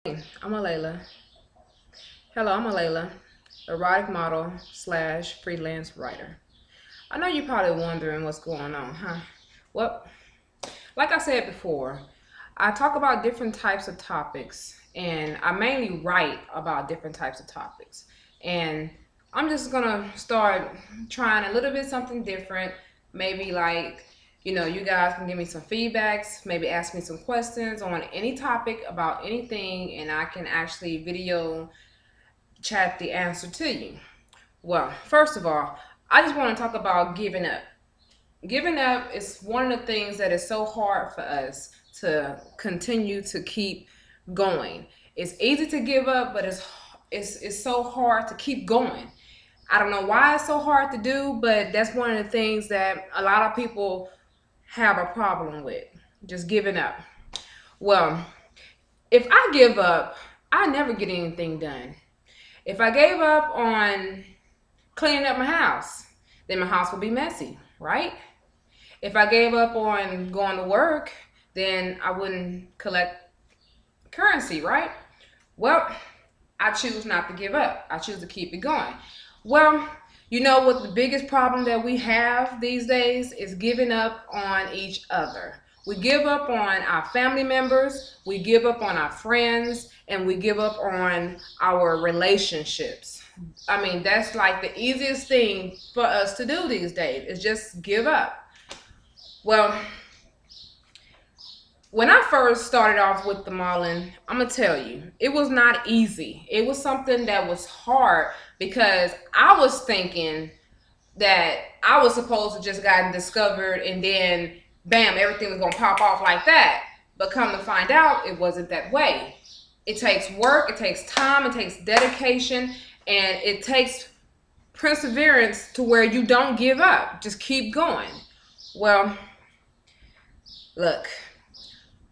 I'm Alayla. Hello, I'm Alayla, erotic model slash freelance writer. I know you're probably wondering what's going on, huh? Well, like I said before, I talk about different types of topics and I mainly write about different types of topics. And I'm just gonna start trying a little bit something different. Maybe like, you guys can give me some feedbacks, maybe ask me some questions on any topic about anything, and I can actually video chat the answer to you. Well, first of all, I just want to talk about giving up. Giving up is one of the things that is so hard for us to continue to keep going. It's easy to give up, but it's so hard to keep going. I don't know why it's so hard to do, but that's one of the things that a lot of people have a problem with, just giving up. Well, if I give up, I never get anything done. If I gave up on cleaning up my house, then my house would be messy, right? If I gave up on going to work, then I wouldn't collect currency, right? Well, I choose not to give up. I choose to keep it going. Well, you know what the biggest problem that we have these days is giving up on each other. We give up on our family members, we give up on our friends, and we give up on our relationships. I mean, that's like the easiest thing for us to do these days is just give up. Well, when I first started off with the modeling, I'm gonna tell you, it was not easy. It was something that was hard because I was thinking that I was supposed to just gotten discovered and then bam, everything was gonna pop off like that. But come to find out, it wasn't that way. It takes work, it takes time, it takes dedication, and it takes perseverance to where you don't give up. Just keep going. Well, look,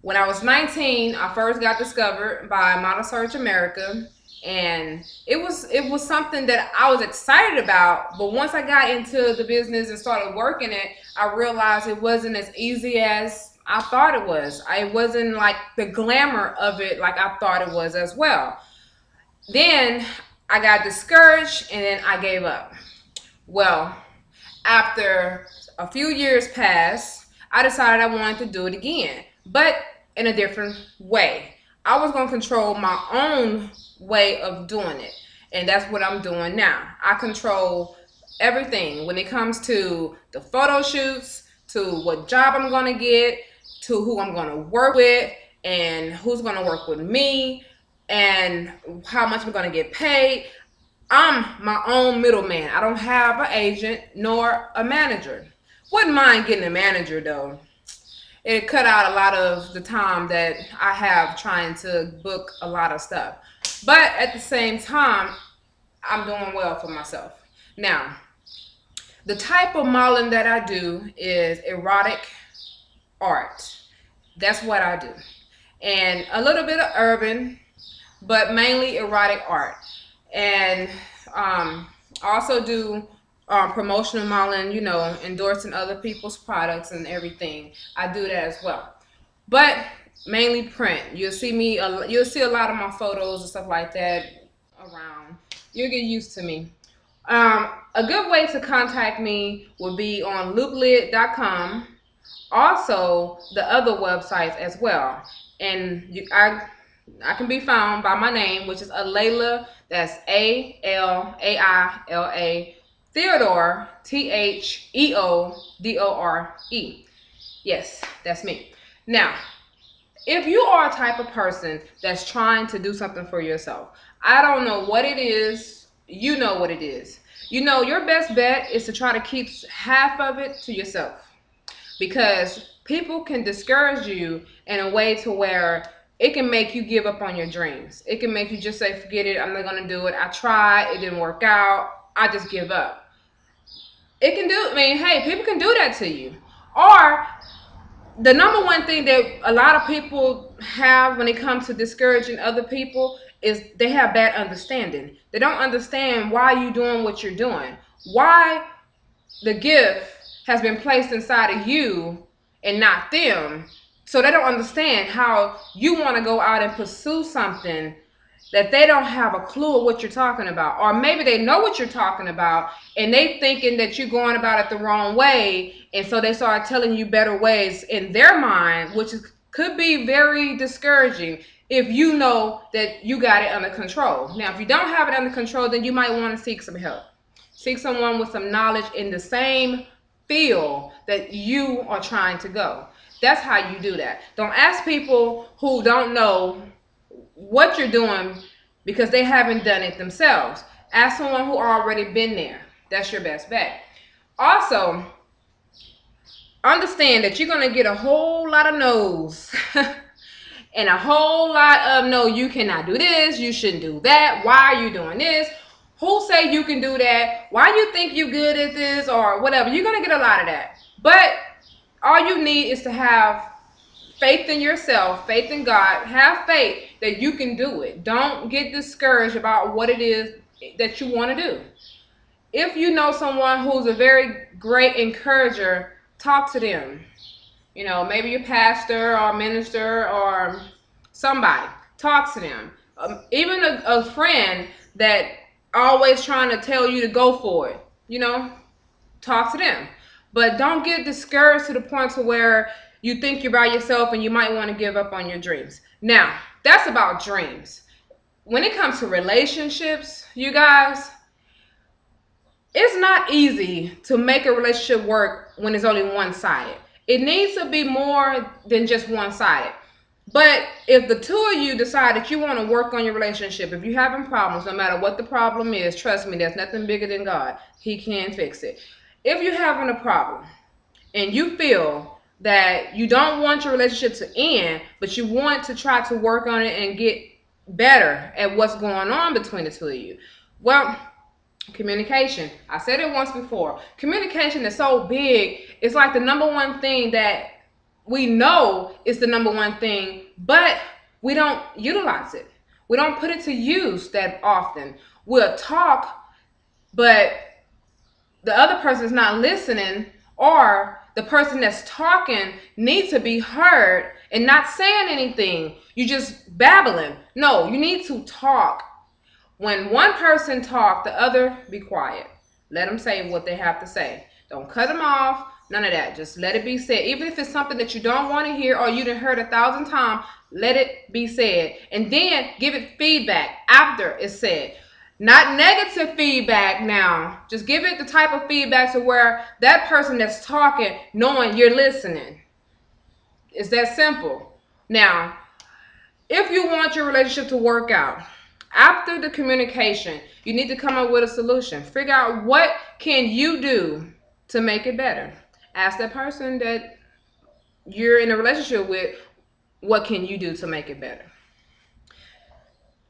when I was 19, I first got discovered by Model Search America, and it was something that I was excited about. But once I got into the business and started working it, I realized it wasn't as easy as I thought it was. It wasn't like the glamour of it like I thought it was as well. Then I got discouraged and then I gave up. Well, after a few years passed, I decided I wanted to do it again, but in a different way. I was going to control my own way of doing it, and that's what I'm doing now. I control everything when it comes to the photo shoots, to what job I'm going to get, to who I'm going to work with, and who's going to work with me, and how much I'm going to get paid. I'm my own middleman. I don't have an agent nor a manager. Wouldn't mind getting a manager though. It cut out a lot of the time that I have trying to book a lot of stuff. But at the same time, I'm doing well for myself. Now, the type of modeling that I do is erotic art. That's what I do. And a little bit of urban, but mainly erotic art. And I also do promotional modeling, endorsing other people's products and everything. I do that as well, but mainly print. You'll see a lot of my photos and stuff like that around. You'll get used to me. A good way to contact me would be on looplit.com. Also, the other websites as well. And I can be found by my name, which is Alayla. That's Alaila, Theodore, Theodore. Yes, that's me. Now, if you are a type of person that's trying to do something for yourself, I don't know what it is. You know what it is. Your best bet is to try to keep half of it to yourself, because people can discourage you in a way to where it can make you give up on your dreams. It can make you just say, forget it, I'm not going to do it. I tried, it didn't work out, I just give up. Hey, people can do that to you. Or the number one thing that a lot of people have when it comes to discouraging other people is they have bad understanding. They don't understand why you're doing what you're doing. Why the gift has been placed inside of you and not them So they don't understand how you want to go out and pursue something that they don't have a clue of what you're talking about. Or maybe they know what you're talking about and they thinking that you're going about it the wrong way. And so they start telling you better ways in their mind, which could be very discouraging if you know that you got it under control. Now, if you don't have it under control, then you might want to seek some help. Seek someone with some knowledge in the same field that you are trying to go. That's how you do that. Don't ask people who don't know what you're doing because they haven't done it themselves. Ask someone who already been there. That's your best bet. Also, understand that you're going to get a whole lot of no's and a whole lot of no, you cannot do this, you shouldn't do that, why are you doing this, who say you can do that, why you think you're good at this, or whatever. You're going to get a lot of that. But all you need is to have faith in yourself, faith in God. Have faith that you can do it. Don't get discouraged about what it is that you want to do. If you know someone who's a very great encourager, talk to them. You know, maybe your pastor or minister or somebody. Talk to them. Even a friend that always trying to tell you to go for it. You know, talk to them. But don't get discouraged to the point to where you think you're by yourself and you might want to give up on your dreams. Now, that's about dreams. When it comes to relationships, you guys, it's not easy to make a relationship work when it's only one-sided. It needs to be more than just one-sided. But if the two of you decide that you want to work on your relationship, if you're having problems, no matter what the problem is, trust me, there's nothing bigger than God. He can fix it. If you're having a problem and you feel that you don't want your relationship to end, but you want to try to work on it and get better at what's going on between the two of you, well, communication. I said it once before. Communication is so big. It's like the number one thing that we know is the number one thing, but we don't utilize it. We don't put it to use that often. We'll talk, but the other person is not listening, or the person that's talking needs to be heard and not saying anything. You just babbling. No, you need to talk. When one person talk, the other be quiet. Let them say what they have to say. Don't cut them off. None of that. Just let it be said. Even if it's something that you don't want to hear or you done heard 1,000 times, let it be said. And then give it feedback after it's said. Not negative feedback now. Just give it the type of feedback to where that person that's talking, knowing you're listening. It's that simple. Now, if you want your relationship to work out, after the communication, you need to come up with a solution. Figure out what can you do to make it better. Ask that person that you're in a relationship with, what can you do to make it better?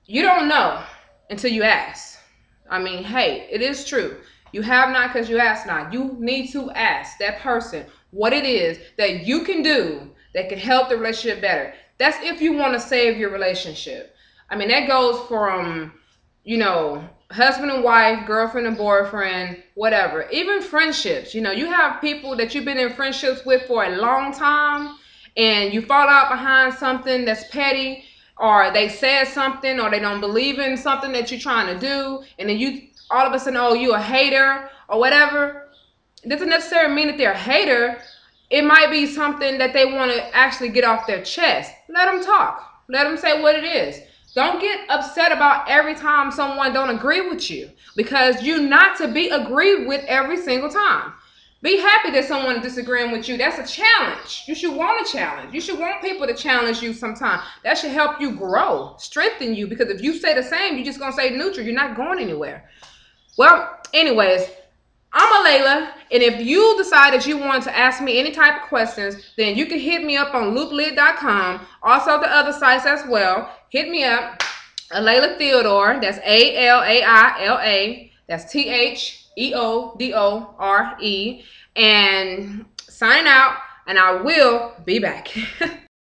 You don't know until you ask. I mean, hey, it is true. You have not because you ask not. You need to ask that person what it is that you can do that can help the relationship better. That's if you want to save your relationship. I mean, that goes from, you know, husband and wife, girlfriend and boyfriend, whatever. Even friendships. You know, you have people that you've been in friendships with for a long time and you fall out behind something that's petty, or they said something, or they don't believe in something that you're trying to do, and then you all of a sudden, oh, you a hater or whatever. It doesn't necessarily mean that they're a hater. It might be something that they want to actually get off their chest. Let them talk. Let them say what it is. Don't get upset about every time someone don't agree with you, because you're not to be agreed with every single time. Be happy that someone is disagreeing with you. That's a challenge. You should want a challenge. You should want people to challenge you sometime. That should help you grow, strengthen you, because if you say the same, you're just going to stay neutral. You're not going anywhere. Well, anyways, I'm Alayla, and if you decide that you want to ask me any type of questions, then you can hit me up on looplit.com. Also, the other sites as well. Hit me up, Alayla Theodore. That's Alaila. That's Theodore. And sign out, and I will be back.